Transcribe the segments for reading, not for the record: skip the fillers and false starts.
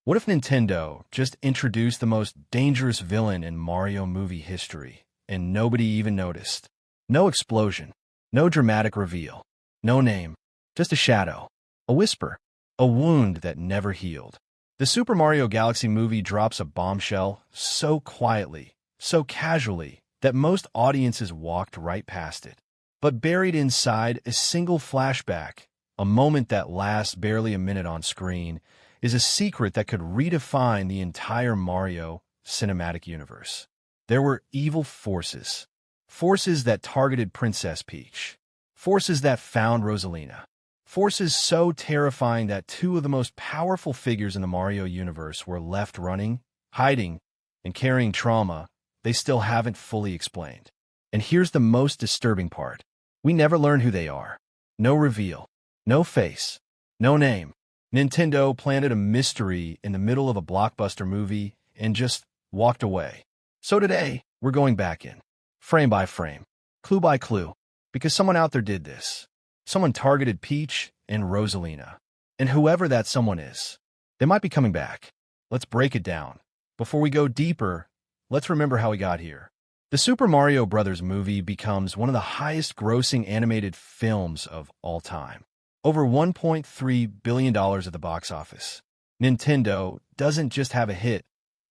What if Nintendo just introduced the most dangerous villain in Mario movie history, and nobody even noticed? No explosion, no dramatic reveal, no name, just a shadow, a whisper, a wound that never healed. The Super Mario Galaxy movie drops a bombshell so quietly, so casually, that most audiences walked right past it. But buried inside a single flashback, a moment that lasts barely a minute on screen, is a secret that could redefine the entire Mario cinematic universe. There were evil forces. Forces that targeted Princess Peach. Forces that found Rosalina. Forces so terrifying that two of the most powerful figures in the Mario universe were left running, hiding, and carrying trauma they still haven't fully explained. And here's the most disturbing part. We never learn who they are. No reveal. No face. No name. Nintendo planted a mystery in the middle of a blockbuster movie and just walked away. So today, we're going back in, frame by frame, clue by clue, because someone out there did this. Someone targeted Peach and Rosalina. And whoever that someone is, they might be coming back. Let's break it down. Before we go deeper, let's remember how we got here. The Super Mario Bros. Movie becomes one of the highest-grossing animated films of all time. Over $1.3 billion at the box office. Nintendo doesn't just have a hit,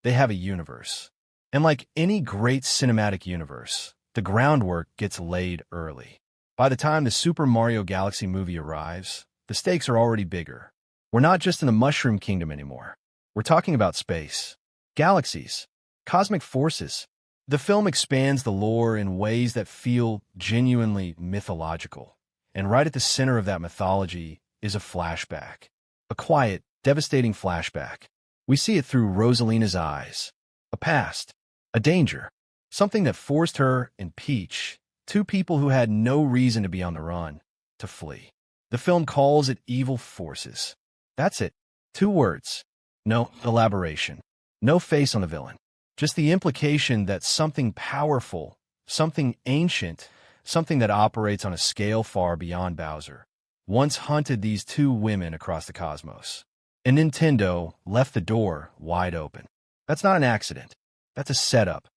they have a universe. And like any great cinematic universe, the groundwork gets laid early. By the time the Super Mario Galaxy movie arrives, the stakes are already bigger. We're not just in the Mushroom Kingdom anymore. We're talking about space, galaxies, cosmic forces. The film expands the lore in ways that feel genuinely mythological. And right at the center of that mythology is a flashback. A quiet, devastating flashback. We see it through Rosalina's eyes. A past. A danger. Something that forced her and Peach, two people who had no reason to be on the run, to flee. The film calls it evil forces. That's it. 2 words. No elaboration. No face on the villain. Just the implication that something powerful, something ancient, something that operates on a scale far beyond Bowser, once hunted these 2 women across the cosmos. And Nintendo left the door wide open. That's not an accident. That's a setup.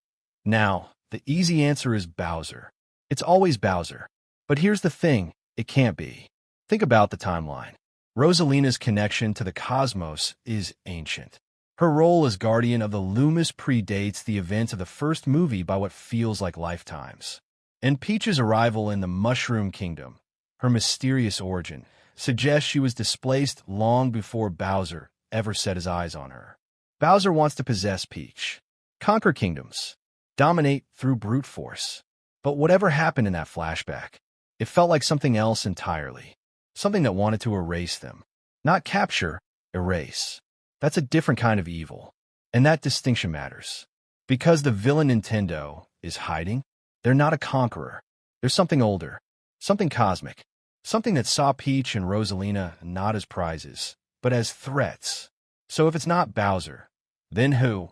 Now, the easy answer is Bowser. It's always Bowser. But here's the thing, it can't be. Think about the timeline. Rosalina's connection to the cosmos is ancient. Her role as guardian of the Loomis predates the events of the first movie by what feels like lifetimes. And Peach's arrival in the Mushroom Kingdom, her mysterious origin, suggests she was displaced long before Bowser ever set his eyes on her. Bowser wants to possess Peach, conquer kingdoms, dominate through brute force. But whatever happened in that flashback, it felt like something else entirely. Something that wanted to erase them. Not capture, erase. That's a different kind of evil. And that distinction matters. Because the villain Nintendo is hiding, they're not a conqueror. They're something older, something cosmic, something that saw Peach and Rosalina not as prizes, but as threats. So if it's not Bowser, then who?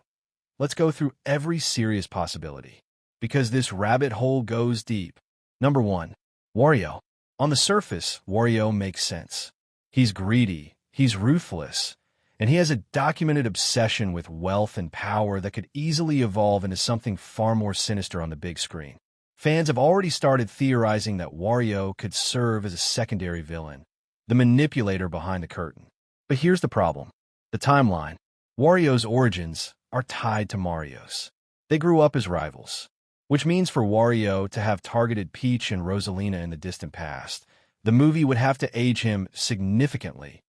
Let's go through every serious possibility, because this rabbit hole goes deep. Number 1. Wario. On the surface, Wario makes sense. He's greedy, he's ruthless, and he has a documented obsession with wealth and power that could easily evolve into something far more sinister on the big screen. Fans have already started theorizing that Wario could serve as a secondary villain, the manipulator behind the curtain. But here's the problem. The timeline. Wario's origins are tied to Mario's. They grew up as rivals, which means for Wario to have targeted Peach and Rosalina in the distant past, the movie would have to age him significantly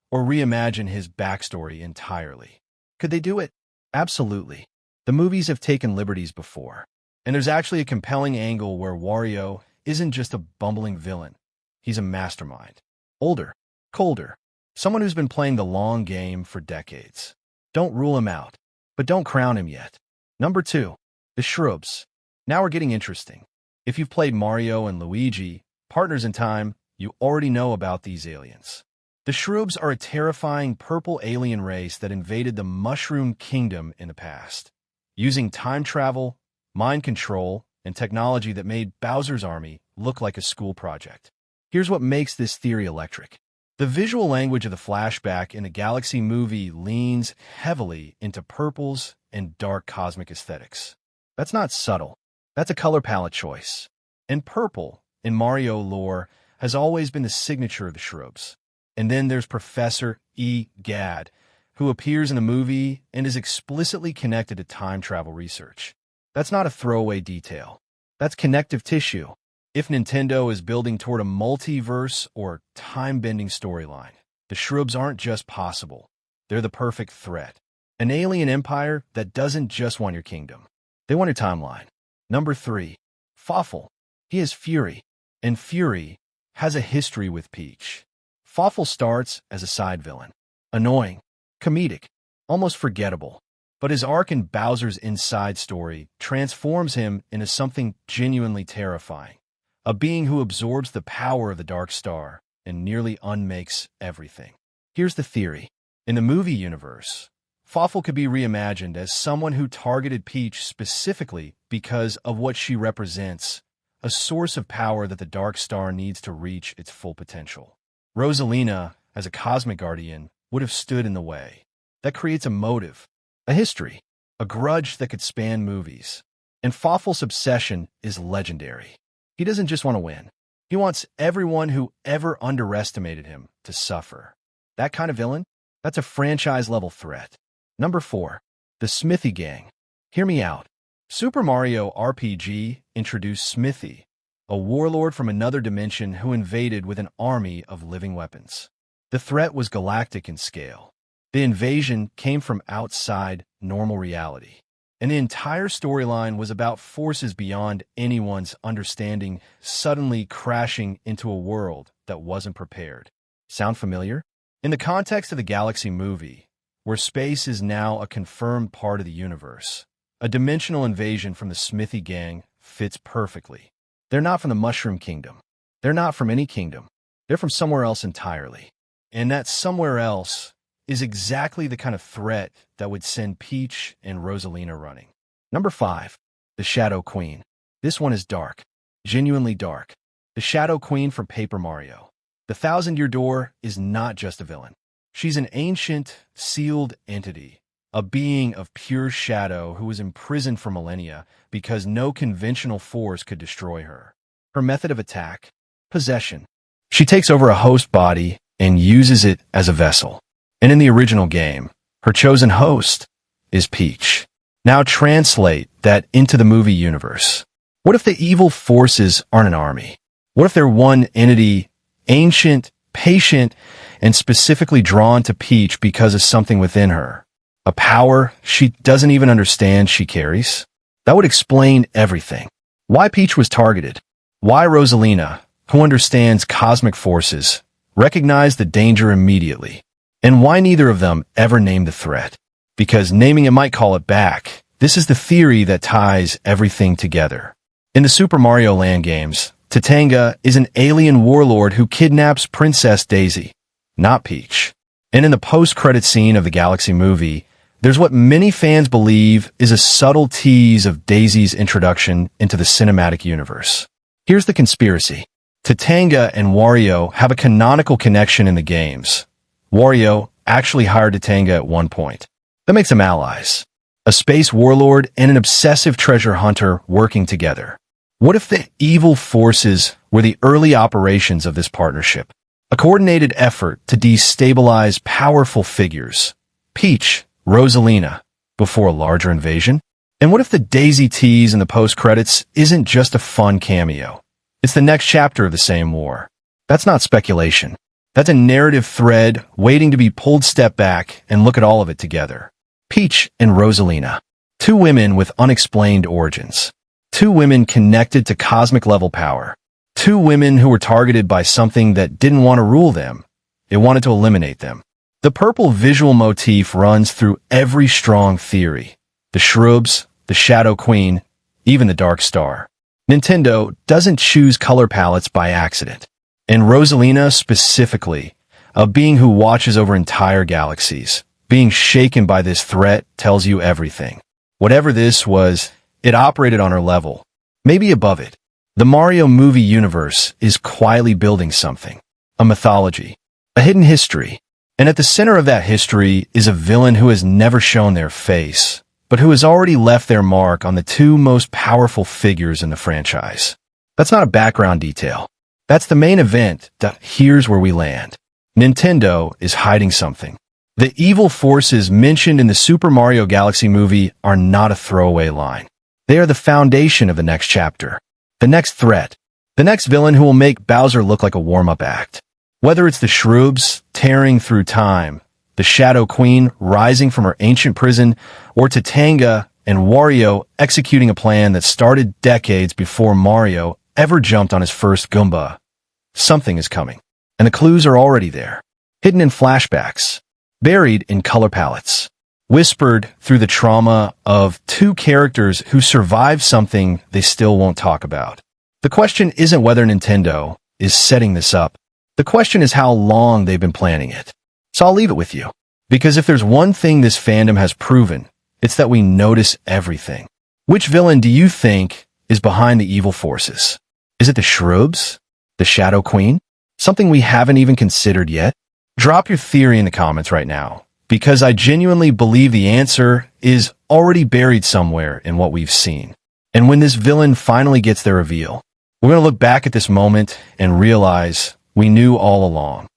or reimagine his backstory entirely. Could they do it? Absolutely. The movies have taken liberties before. And there's actually a compelling angle where Wario isn't just a bumbling villain. He's a mastermind. Older, colder, someone who's been playing the long game for decades. Don't rule him out, but don't crown him yet. Number 2. The Shroobs. Now we're getting interesting. If you've played Mario and Luigi, partners in time, you already know about these aliens. The Shroobs are a terrifying purple alien race that invaded the Mushroom Kingdom in the past, using time travel, mind control, and technology that made Bowser's army look like a school project. Here's what makes this theory electric. The visual language of the flashback in the Galaxy movie leans heavily into purples and dark cosmic aesthetics. That's not subtle. That's a color palette choice. And purple, in Mario lore, has always been the signature of the Shroobs. And then there's Professor E. Gadd, who appears in the movie and is explicitly connected to time travel research. That's not a throwaway detail. That's connective tissue. If Nintendo is building toward a multiverse or time-bending storyline, the Shroobs aren't just possible. They're the perfect threat. An alien empire that doesn't just want your kingdom. They want your timeline. Number 3. Fawful. He is Fury, and Fury has a history with Peach. Fawful starts as a side villain. Annoying, comedic, almost forgettable. But his arc in Bowser's Inside story transforms him into something genuinely terrifying. A being who absorbs the power of the Dark Star and nearly unmakes everything. Here's the theory. In the movie universe, Fawful could be reimagined as someone who targeted Peach specifically because of what she represents, a source of power that the Dark Star needs to reach its full potential. Rosalina, as a cosmic guardian, would have stood in the way. That creates a motive, a history, a grudge that could span movies. And Fawful's obsession is legendary. He doesn't just want to win. He wants everyone who ever underestimated him to suffer. That kind of villain? That's a franchise-level threat. Number 4. The Smithy Gang. Hear me out. Super Mario RPG introduced Smithy, a warlord from another dimension who invaded with an army of living weapons. The threat was galactic in scale. The invasion came from outside normal reality. And the entire storyline was about forces beyond anyone's understanding suddenly crashing into a world that wasn't prepared. Sound familiar? In the context of the Galaxy movie, where space is now a confirmed part of the universe, a dimensional invasion from the Smithy Gang fits perfectly. They're not from the Mushroom Kingdom. They're not from any kingdom. They're from somewhere else entirely. And that somewhere else is exactly the kind of threat that would send Peach and Rosalina running. Number 5. The Shadow Queen. This one is dark. Genuinely dark. The Shadow Queen from Paper Mario. The Thousand-Year Door is not just a villain. She's an ancient, sealed entity, a being of pure shadow who was imprisoned for millennia because no conventional force could destroy her. Her method of attack? Possession. She takes over a host body and uses it as a vessel. And in the original game, her chosen host is Peach. Now translate that into the movie universe. What if the evil forces aren't an army? What if they're one entity, ancient, patient, and specifically drawn to Peach because of something within her? A power she doesn't even understand she carries? That would explain everything. Why Peach was targeted. Why Rosalina, who understands cosmic forces, recognized the danger immediately. And why neither of them ever named the threat. Because naming it might call it back. This is the theory that ties everything together. In the Super Mario Land games, Tatanga is an alien warlord who kidnaps Princess Daisy, not Peach. And in the post-credit scene of the Galaxy movie, there's what many fans believe is a subtle tease of Daisy's introduction into the cinematic universe. Here's the conspiracy. Tatanga and Wario have a canonical connection in the games. Wario actually hired Tatanga at one point. That makes them allies. A space warlord and an obsessive treasure hunter working together. What if the evil forces were the early operations of this partnership? A coordinated effort to destabilize powerful figures. Peach, Rosalina, before a larger invasion? And what if the Daisy tease in the post-credits isn't just a fun cameo? It's the next chapter of the same war. That's not speculation. That's a narrative thread waiting to be pulled step back and look at all of it together. Peach and Rosalina. Two women with unexplained origins. Two women connected to cosmic-level power. Two women who were targeted by something that didn't want to rule them. It wanted to eliminate them. The purple visual motif runs through every strong theory. The Shroobs, the Shadow Queen, even the Dark Star. Nintendo doesn't choose color palettes by accident. And Rosalina specifically, a being who watches over entire galaxies, being shaken by this threat tells you everything. Whatever this was, it operated on her level, maybe above it. The Mario movie universe is quietly building something, a mythology, a hidden history. And at the center of that history is a villain who has never shown their face, but who has already left their mark on the two most powerful figures in the franchise. That's not a background detail. That's the main event. Here's where we land. Nintendo is hiding something. The evil forces mentioned in the Super Mario Galaxy movie are not a throwaway line. They are the foundation of the next chapter, the next threat, the next villain who will make Bowser look like a warm-up act. Whether it's the Shroobs tearing through time, the Shadow Queen rising from her ancient prison, or Tatanga and Wario executing a plan that started decades before Mario ever jumped on his first Goomba, something is coming. And the clues are already there, hidden in flashbacks, buried in color palettes, whispered through the trauma of two characters who survived something they still won't talk about. The question isn't whether Nintendo is setting this up. The question is how long they've been planning it. So I'll leave it with you. Because if there's one thing this fandom has proven, it's that we notice everything. Which villain do you think is behind the evil forces? Is it the Shroobs? The Shadow Queen? Something we haven't even considered yet? Drop your theory in the comments right now, because I genuinely believe the answer is already buried somewhere in what we've seen. And when this villain finally gets their reveal, we're going to look back at this moment and realize we knew all along.